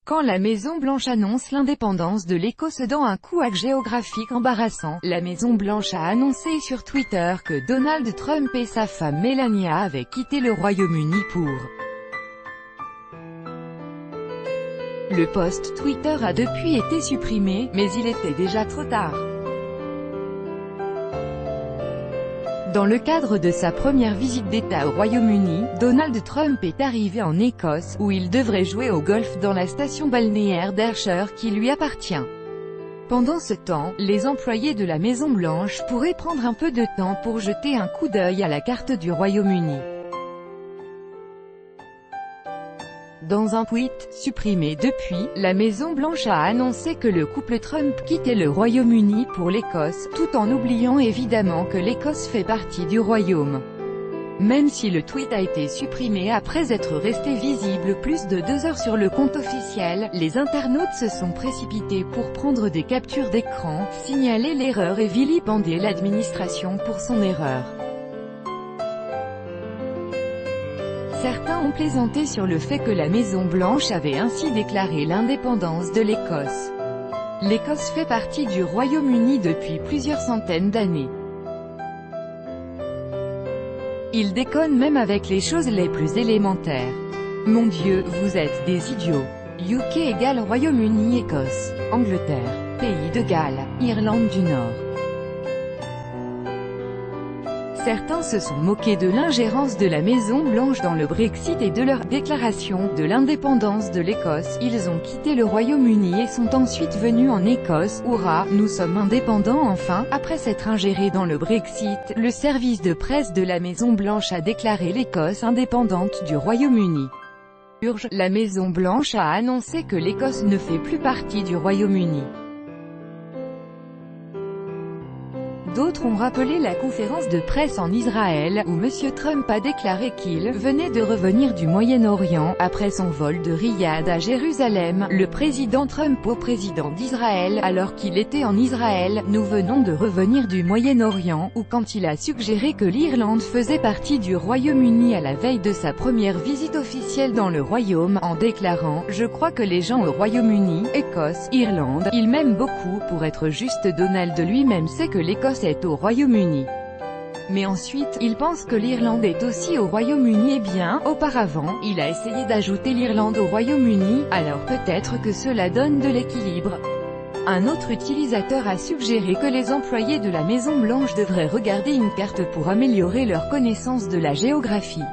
Quand la Maison-Blanche annonce l'indépendance de l'Écosse dans un couac géographique embarrassant, la Maison-Blanche a annoncé sur Twitter que Donald Trump et sa femme Melania avaient quitté le Royaume-Uni pour... Le post Twitter a depuis été supprimé, mais il était déjà trop tard. Dans le cadre de sa première visite d'État au Royaume-Uni, Donald Trump est arrivé en Écosse, où il devrait jouer au golf dans la station balnéaire d'Ayrshire qui lui appartient. Pendant ce temps, les employés de la Maison-Blanche pourraient prendre un peu de temps pour jeter un coup d'œil à la carte du Royaume-Uni. Dans un tweet, supprimé depuis, la Maison-Blanche a annoncé que le couple Trump quittait le Royaume-Uni pour l'Écosse, tout en oubliant évidemment que l'Écosse fait partie du Royaume. Même si le tweet a été supprimé après être resté visible plus de 2 heures sur le compte officiel, les internautes se sont précipités pour prendre des captures d'écran, signaler l'erreur et vilipender l'administration pour son erreur. Certains ont plaisanté sur le fait que la Maison-Blanche avait ainsi déclaré l'indépendance de l'Écosse. L'Écosse fait partie du Royaume-Uni depuis plusieurs centaines d'années. Ils déconnent même avec les choses les plus élémentaires. Mon Dieu, vous êtes des idiots. UK égale Royaume-Uni, Écosse, Angleterre, Pays de Galles, Irlande du Nord. Certains se sont moqués de l'ingérence de la Maison-Blanche dans le Brexit et de leur déclaration de l'indépendance de l'Écosse. Ils ont quitté le Royaume-Uni et sont ensuite venus en Écosse. Hurrah, nous sommes indépendants enfin. Après s'être ingérés dans le Brexit, le service de presse de la Maison-Blanche a déclaré l'Écosse indépendante du Royaume-Uni. La Maison-Blanche a annoncé que l'Écosse ne fait plus partie du Royaume-Uni. D'autres ont rappelé la conférence de presse en Israël, où M. Trump a déclaré qu'il venait de revenir du Moyen-Orient, après son vol de Riyad à Jérusalem. Le président Trump au président d'Israël, alors qu'il était en Israël, nous venons de revenir du Moyen-Orient, ou quand il a suggéré que l'Irlande faisait partie du Royaume-Uni à la veille de sa première visite officielle dans le Royaume, en déclarant « Je crois que les gens au Royaume-Uni, Écosse, Irlande, ils m'aiment beaucoup ». Pour être juste, Donald lui-même sait que l'Écosse est au Royaume-Uni. Mais ensuite, il pense que l'Irlande est aussi au Royaume-Uni et bien, auparavant, il a essayé d'ajouter l'Irlande au Royaume-Uni, alors peut-être que cela donne de l'équilibre. Un autre utilisateur a suggéré que les employés de la Maison-Blanche devraient regarder une carte pour améliorer leur connaissance de la géographie.